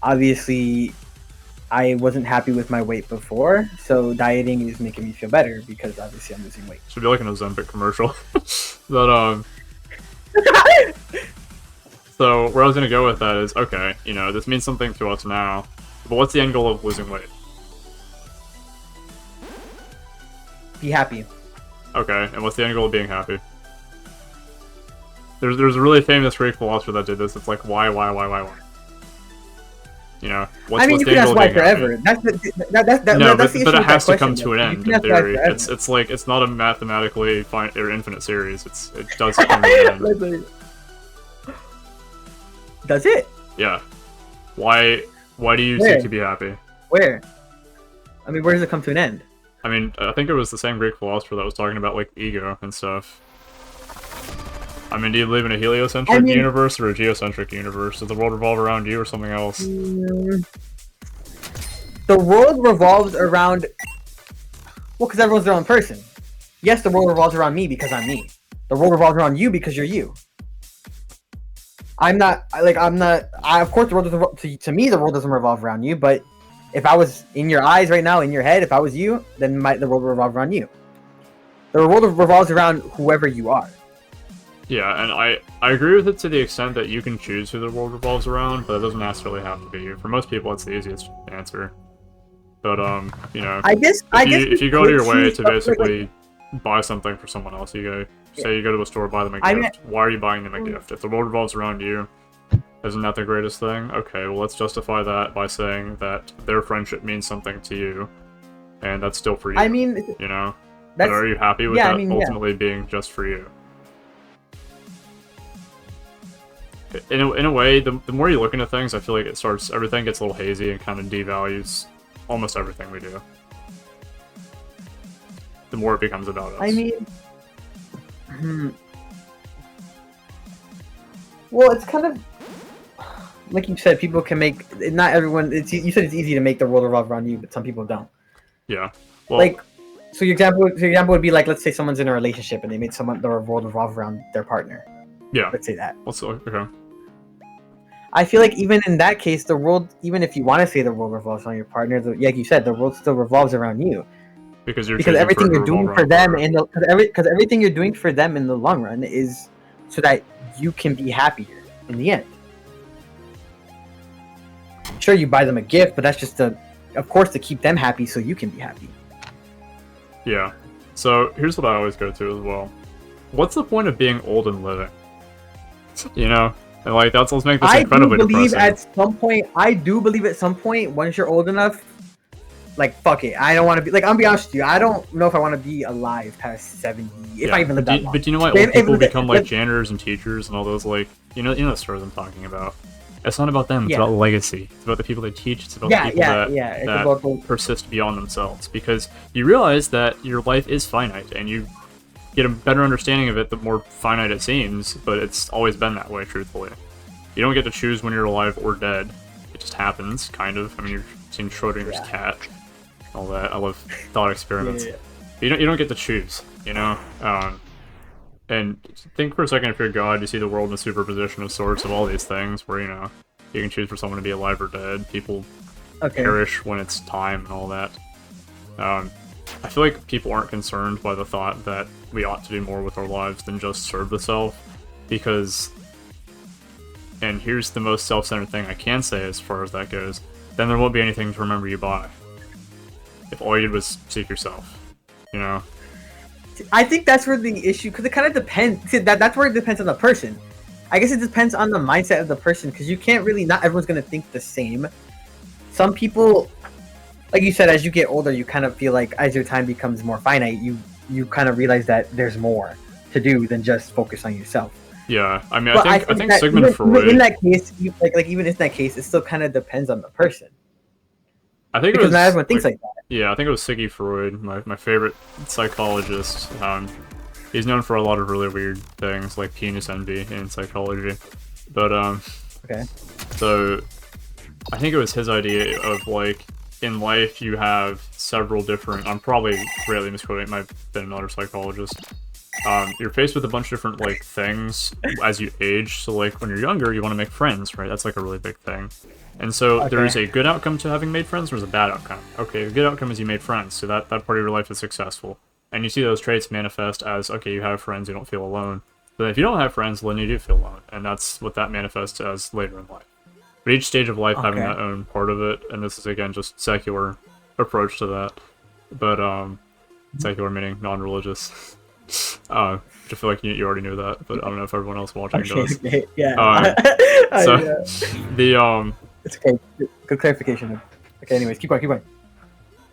obviously, I wasn't happy with my weight before, so dieting is making me feel better because obviously I'm losing weight.
Should be like an Ozempic commercial. But So where I was gonna go with that is, okay, you know, this means something to us now, but what's the end goal of losing weight?
Be happy.
Okay, and what's the end goal of being happy? There's a really famous Greek philosopher that did this. It's like, why? You know, what's
you can ask why forever.
But it has to come to an end in theory. It's like, it's not a mathematically or infinite series. It does come to an end.
Does it?
Yeah. Why do you seek to be happy?
Where? I mean, where does it come to an end?
I mean, I think it was the same Greek philosopher that was talking about, like, ego and stuff. I mean, do you live in a heliocentric universe or a geocentric universe? Does the world revolve around you or something else?
The world revolves around... Well, because everyone's their own person. Yes, the world revolves around me because I'm me. The world revolves around you because you're you. Of course, the world doesn't, to me, the world doesn't revolve around you, but if I was in your eyes right now, in your head, if I was you, then the world would revolve around you. The world revolves around whoever you are.
Yeah, and I agree with it to the extent that you can choose who the world revolves around, but it doesn't necessarily have to be you. For most people, it's the easiest answer. But, you know, if you go to your way to basically buy something for someone else, say you go to a store, buy them a gift. Why are you buying them a gift? If the world revolves around you, isn't that the greatest thing? Okay, well, let's justify that by saying that their friendship means something to you, and that's still for you.
I mean,
you know? But are you happy with that ultimately being just for you? In a way, the more you look into things, I feel like everything gets a little hazy and kind of devalues almost everything we do. The more it becomes about us.
I mean... Well, it's kind of... Like you said, people can make... Not everyone... You said it's easy to make the world revolve around you, but some people don't.
Yeah. Well,
like, so your example would be like, let's say someone's in a relationship and they made the world revolve around their partner.
Yeah.
Let's say that.
Okay.
I feel like even in that case, the world, even if you want to say the world revolves around your partner, like you said, the world still revolves around you.
Because
everything you're doing for them, because everything you're doing for them in the long run is so that you can be happier in the end. Sure, you buy them a gift, but that's just of course, to keep them happy so you can be happy.
Yeah. So here's what I always go to as well. What's the point of being old and living? You know, and like let's make this incredibly depressing.
I do believe at some point, once you're old enough, like fuck it, I don't want to be like. I'll be honest with you, I don't know if I want to be alive past 70. If I even live that long.
But you know why old people become like janitors and teachers and all those like you know the stories I'm talking about. It's not about them. It's about legacy. It's about the people they teach. It's about the people that persist beyond themselves. Because you realize that your life is finite, and you get a better understanding of it the more finite it seems. But it's always been that way, truthfully. You don't get to choose when you're alive or dead. It just happens, kind of. I mean, you've seen Schrodinger's cat, all that. I love thought experiments. But you don't get to choose, you know. And think for a second, if you're God, you see the world in a superposition of sorts of all these things, where, you know, you can choose for someone to be alive or dead. People perish when it's time and all that. I feel like people aren't concerned by the thought that we ought to do more with our lives than just serve the self, because, and here's the most self-centered thing I can say as far as that goes, then there won't be anything to remember you by. If all you did was seek yourself, you know?
I think that's where the issue, because it kind of depends. That's where it depends on the person. I guess it depends on the mindset of the person, because you can't really, not everyone's going to think the same. Some people, like you said, as you get older, you kind of feel like as your time becomes more finite, you kind of realize that there's more to do than just focus on yourself.
Yeah, I mean, I think Sigmund Freud...
In that case, even in that case, it still kind of depends on the person.
I think
because not everyone thinks like that.
Yeah, I think it was Siggy Freud, my favorite psychologist. He's known for a lot of really weird things, like penis envy in psychology. But, so, I think it was his idea of, like, in life you have several different... I'm probably greatly misquoting, it might have been another psychologist. You're faced with a bunch of different, like, things as you age. So, like, when you're younger, you want to make friends, right? That's, like, a really big thing. And so there's a good outcome to having made friends, or there's a bad outcome. Okay, the good outcome is you made friends, so that part of your life is successful. And you see those traits manifest as, okay, you have friends, you don't feel alone. But if you don't have friends, then you do feel alone. And that's what that manifests as later in life. But each stage of life having that own part of it, and this is, again, just secular approach to that. But, secular meaning non-religious. Which I feel like you already knew that, but I don't know if everyone else watching does.
Yeah. It's okay. Good clarification. Okay, anyways, keep going. I want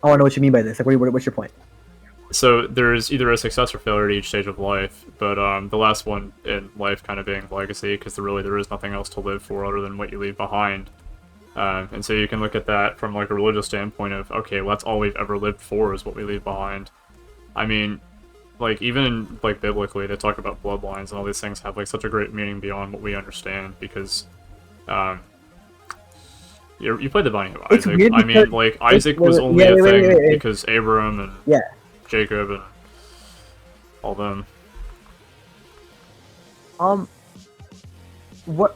to know what you mean by this. Like, what's your point?
So there's either a success or failure at each stage of life, but the last one in life kind of being legacy, because there is nothing else to live for other than what you leave behind. And so you can look at that from like a religious standpoint of, okay, well, that's all we've ever lived for is what we leave behind. I mean, like, even like biblically, they talk about bloodlines and all these things have like such a great meaning beyond what we understand, because you played the Binding of Isaac. I mean, like, Isaac was only a thing because Abraham and Jacob and all them.
What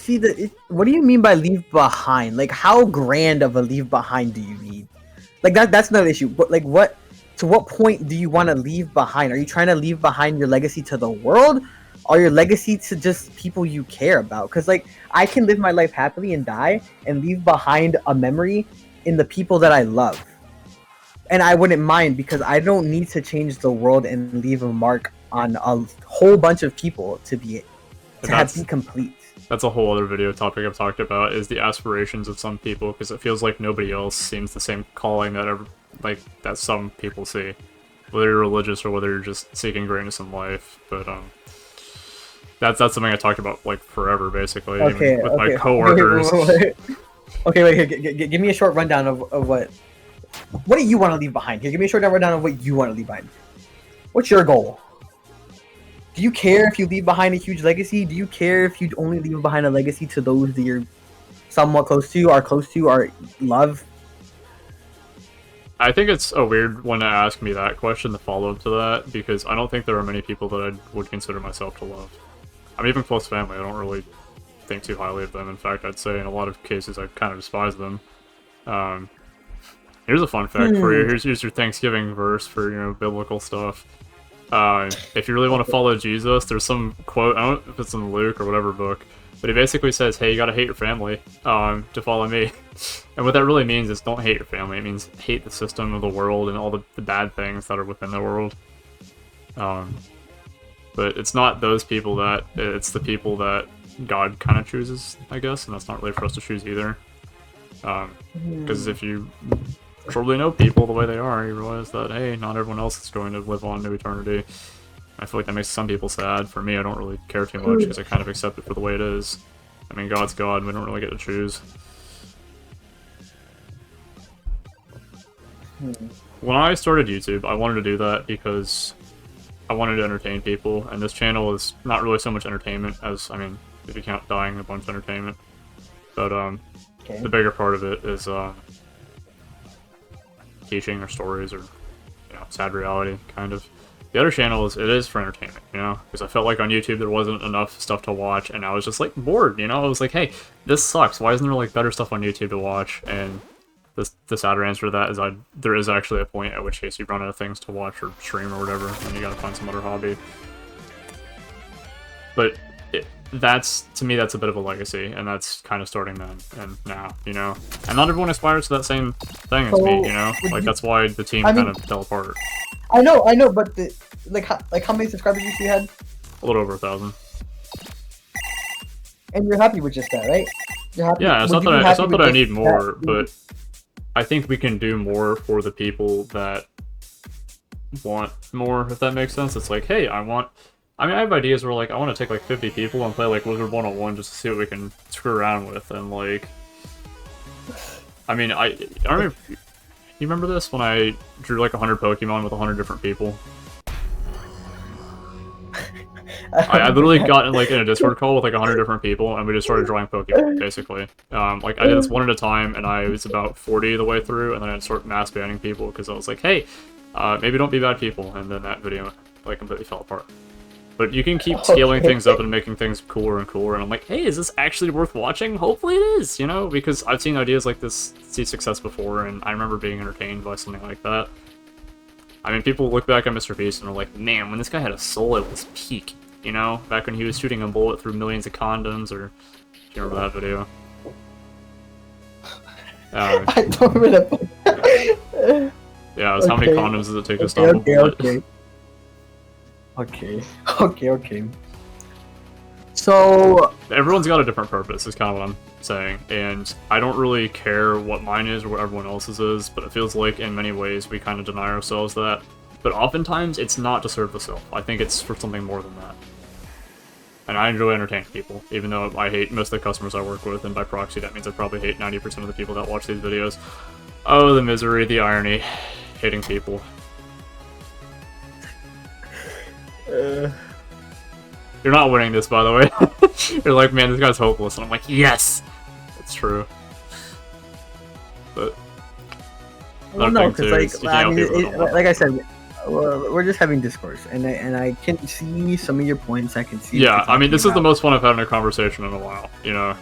do you mean by leave behind? Like, how grand of a leave behind do you need? Like, that's not an issue. But like, to what point do you want to leave behind? Are you trying to leave behind your legacy to the world, or your legacy to just people you care about? Because, like, I can live my life happily and die and leave behind a memory in the people that I love. And I wouldn't mind, because I don't need to change the world and leave a mark on a whole bunch of people to be complete.
That's a whole other video topic I've talked about, is the aspirations of some people, because it feels like nobody else seems the same calling that some people see, whether you're religious or whether you're just seeking greatness in life. But that's something I talked about like forever, basically. With my coworkers.
Wait, give me a short rundown of what do you want to leave behind? Here, give me a short rundown of what you want to leave behind. What's your goal? Do you care if you leave behind a huge legacy? Do you care if you only leave behind a legacy to those that you're somewhat close to, or love?
I think it's a weird one to ask me that question, the follow-up to that, because I don't think there are many people that I would consider myself to love. I'm even close family, I don't really think too highly of them. In fact, I'd say in a lot of cases I kind of despise them. Here's a fun fact for you. Here's your Thanksgiving verse for, biblical stuff. If you really want to follow Jesus, there's some quote, I don't know if it's in Luke or whatever book, But he basically says, hey, you gotta hate your family to follow me. And what that really means is don't hate your family. It means hate the system of the world and all the bad things that are within the world. But it's not those people that, it's the people that God kind of chooses, I guess, and that's not really for us to choose either. Because if you truly know people the way they are, you realize that, hey, not everyone else is going to live on to eternity. I feel like that makes some people sad. For me, I don't really care too much because I kind of accept it for the way it is. I mean, God's God, we don't really get to choose. When I started YouTube, I wanted to do that because I wanted to entertain people, and this channel is not really so much entertainment as, I mean, if you count dying, a bunch of entertainment. But, the bigger part of it is, teaching or stories or, you know, sad reality, kind of. The other channel it is for entertainment, you know, because I felt like on YouTube there wasn't enough stuff to watch, and I was just like bored, you know. I was like, hey, this sucks. Why isn't there like better stuff on YouTube to watch? And the sadder answer to that is there is actually a point at which case you run out of things to watch or stream or whatever, and you gotta find some other hobby. But to me that's a bit of a legacy, and that's kind of starting then and now, you know. And not everyone aspires to that same thing as me, you know. Like that's why the team kind of fell apart.
I know, but how many subscribers you had?
A little over 1,000.
And you're happy with just that, right? You're happy.
Yeah, it's not that I need more, but I think we can do more for the people that want more, if that makes sense. It's like, hey, I have ideas where like I want to take like 50 people and play like Wizard 101 just to see what we can screw around with, and like, I mean, I remember. You remember this when I drew like 100 Pokemon with 100 different people? I literally got in a Discord call with like 100 different people, and we just started drawing Pokemon, basically. Like I did this one at a time, and I was about 40 the way through, and then I'd start mass banning people because I was like, hey, maybe don't be bad people, and then that video like completely fell apart. But you can keep scaling things up and making things cooler and cooler, and I'm like, hey, is this actually worth watching? Hopefully it is, you know, because I've seen ideas like this see success before, and I remember being entertained by something like that. I mean, people look back at Mr. Beast and are like, man, when this guy had a soul at his peak, you know, back when he was shooting a bullet through millions of condoms, or do you remember that video?
I don't remember that.
Yeah, it was how many condoms does it take to stop a bullet?
Okay. So
everyone's got a different purpose, is kind of what I'm saying, and I don't really care what mine is or what everyone else's is, but it feels like in many ways we kind of deny ourselves that. But oftentimes it's not to serve the self. I think it's for something more than that. And I enjoy entertaining people, even though I hate most of the customers I work with, and by proxy that means I probably hate 90% of the people that watch these videos. Oh, the misery, the irony. Hating people. You're not winning this, by the way. You're like, man, this guy's hopeless, and I'm like, yes! It's true. But...
Well, no, because like I said, we're just having discourse, and I can see some of your points. I can see.
Yeah, I mean, this is the most fun I've had in a conversation in a while, you know.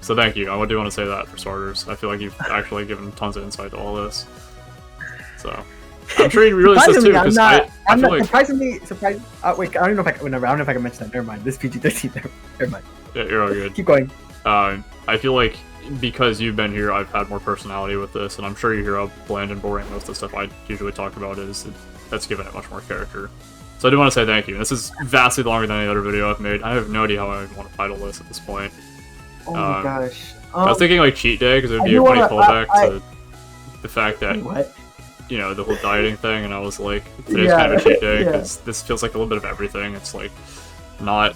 So thank you. I do want to say that for starters. I feel like you've actually given tons of insight to all this. So I'm sure you really said too.
I'm not
like...
surprisingly surprised. Wait, I don't know if I can. Whatever. I don't know if I can mention that. Never mind. This PG-13. Never mind.
Yeah, you're all good.
Keep going.
I feel like because you've been here, I've had more personality with this, and I'm sure you hear how bland and boring most of the stuff I usually talk about is. That's given it much more character. So I do want to say thank you. This is vastly longer than any other video I've made. I have no idea how I would want to title this at this point.
Oh my gosh.
I was thinking like cheat day, because it would be a funny callback to the fact that, you know, the whole dieting thing, and I was like, today's kind of a cheat day, because this feels like a little bit of everything. It's like, not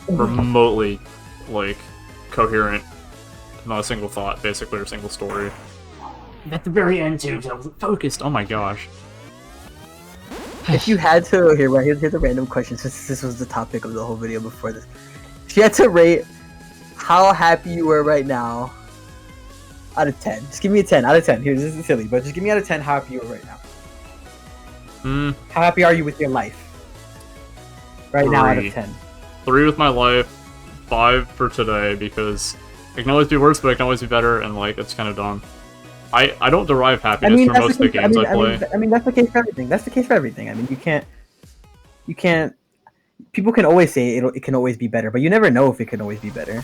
remotely, like, coherent, not a single thought, basically, or a single story. At the very end, too, I was focused, oh my gosh.
If you had to, here's a random question, since this was the topic of the whole video before this. If you had to rate how happy you were right now, out of 10. Just give me a 10, out of 10. Here, this is silly, but just give me out of 10 how happy you are right now. How happy are you with your life? Right now, out of 10.
3 with my life, 5 for today, because it can always be worse, but it can always be better, and like, it's kind of dumb. I don't derive happiness from most of the games I play.
I mean, that's the case for everything. That's the case for everything. I mean, you people can always say it can always be better, but you never know if it can always be better.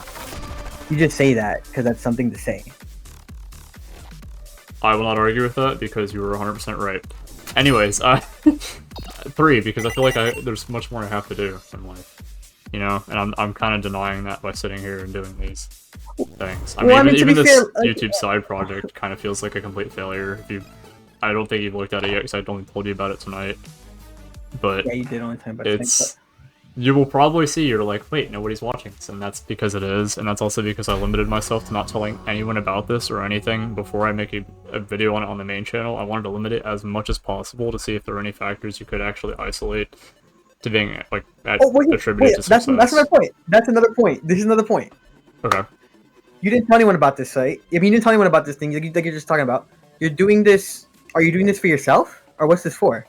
You just say that because that's something to say.
I will not argue with that because you were 100% right. Anyways, 3 because I feel like there's much more I have to do in life, you know, and I'm kind of denying that by sitting here and doing these things. I mean, even this fair, YouTube side project kind of feels like a complete failure. I don't think you've looked at it yet because I only told you about it tonight. But
yeah, you did only time about it.
You will probably see, you're like, wait, nobody's watching this, and that's because it is, and that's also because I limited myself to not telling anyone about this or anything before I make a video on it on the main channel. I wanted to limit it as much as possible to see if there are any factors you could actually isolate to being, like, attributed to success.
That's another point. That's another point. This is another point.
Okay.
You didn't tell anyone about this, right? I mean, you didn't tell anyone about this thing like you're just talking about. You're doing this, are you doing this for yourself? Or what's this for?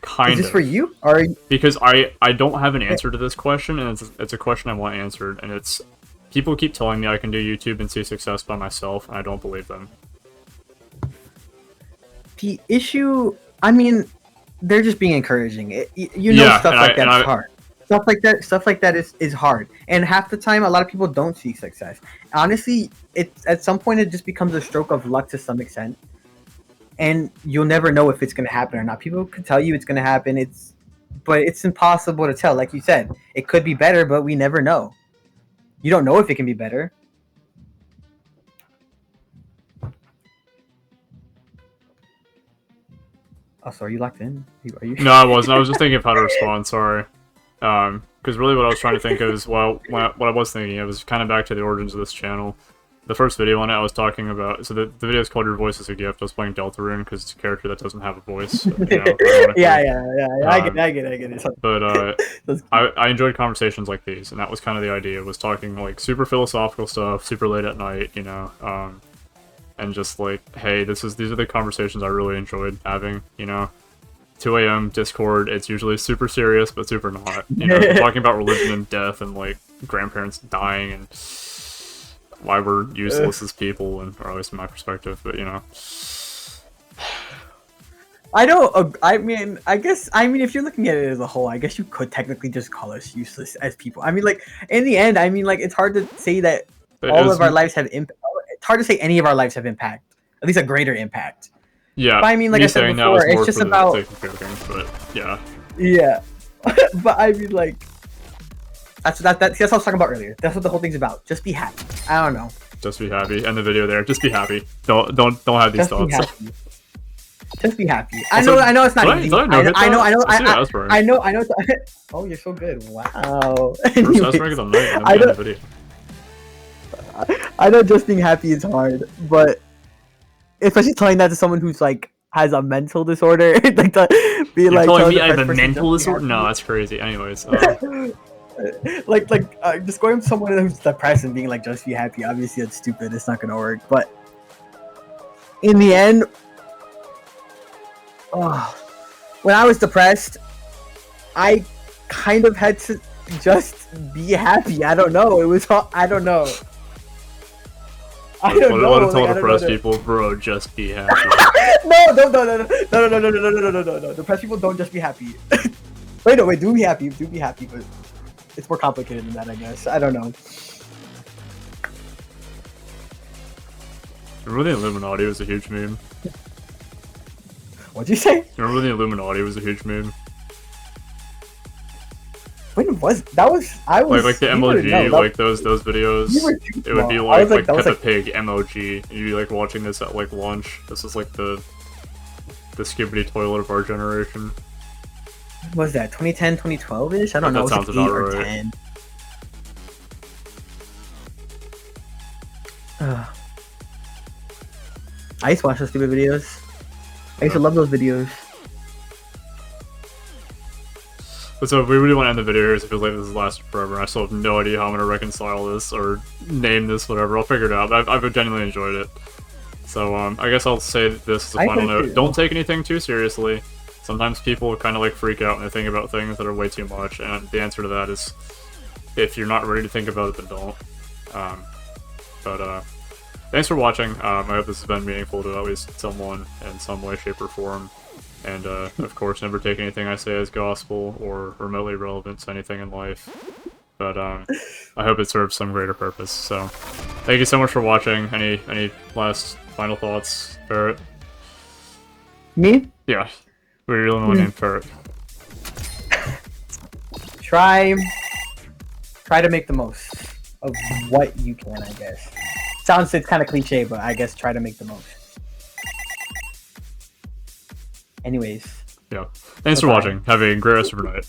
Kind of.
Is this for you? Or
because I don't have an answer to this question, and it's a question I want answered, and it's people keep telling me I can do YouTube and see success by myself, and I don't believe them.
The issue, I mean, they're just being encouraging. You know, stuff like that is hard. Stuff like that is hard, and half the time, a lot of people don't see success. Honestly, at some point it just becomes a stroke of luck to some extent. And you'll never know if it's going to happen or not. People could tell you it's going to happen. But it's impossible to tell. Like you said, it could be better, but we never know. You don't know if it can be better. Oh, so are you locked in? Are you?
No, I wasn't. I was just thinking of how to respond. Sorry. Because really what I was trying to think of is, well, what I was thinking of was kind of back to the origins of this channel. The first video on it, I was talking about. So the video is called "Your Voice is a Gift." I was playing Deltarune because it's a character that doesn't have a voice. You know,
yeah. I get it.
But I enjoyed conversations like these, and that was kind of the idea. Was talking like super philosophical stuff, super late at night, you know, and just like, hey, these are the conversations I really enjoyed having, you know. 2 a.m. Discord. It's usually super serious, but super not. You know, talking about religion and death, and like grandparents dying and why we're useless as people, and or at least in my perspective, but you know.
I mean, if you're looking at it as a whole, I guess you could technically just call us useless as people. I mean, like, in the end, I mean, like, it's hard to say that all of our lives have impact. It's hard to say any of our lives have impact, at least a greater impact.
Yeah,
but I mean, like I said before, it's just about...
but yeah.
Yeah, but I mean, like... That's what I was talking about earlier. That's what the whole thing's about. Just be happy. I don't know.
Just be happy. End the video there. Just be happy. Don't have these thoughts.
Just be happy. I know it's not easy. I know. Oh, you're so good. Wow. I know just being happy is hard, but especially telling that to someone who's like has a mental disorder, like to be
You're
like
telling me I have a mental disorder? No, that's crazy. Anyways.
Just going to someone who's depressed and being like, just be happy. Obviously, that's stupid. It's not gonna work. But in the end, when I was depressed, I kind of had to just be happy. I don't know. It was. I don't know. I don't know.
What to tell depressed people, bro? Just be happy.
No. Depressed people don't just be happy. Wait, do be happy. Do be happy, but. It's more complicated than that, I guess. I don't know.
Remember the Illuminati was a huge meme?
What'd you say?
Remember the Illuminati was a huge meme?
When was that? I was
like the emoji, like those videos. It would be like Peppa Pig emoji, and you'd be like watching this at like lunch. This is like the Skibidi toilet of our generation.
What was that 2010, 2012-ish? I don't know.
That sounds about right.
10. I used to watch those stupid videos. I used to love those videos.
But so if we really want to end the video here, it feels like this has lasted forever. I still have no idea how I'm going to reconcile this or name this, whatever. I'll figure it out. I've genuinely enjoyed it. So I guess I'll say this as a final note. Don't take anything too seriously. Sometimes people kind of like freak out when they think about things that are way too much, and the answer to that is, if you're not ready to think about it, then don't. Thanks for watching. I hope this has been meaningful to at least someone in some way, shape, or form. And, of course, never take anything I say as gospel or remotely relevant to anything in life. But, I hope it serves some greater purpose. So, thank you so much for watching. Any last final thoughts, Ferret?
Me?
Yeah. We're the only one named Ferret.
Try to make the most of what you can, I guess. It's kind of cliche, but I guess try to make the most. Anyways.
Yeah. Thanks for watching. Have a great rest of your night.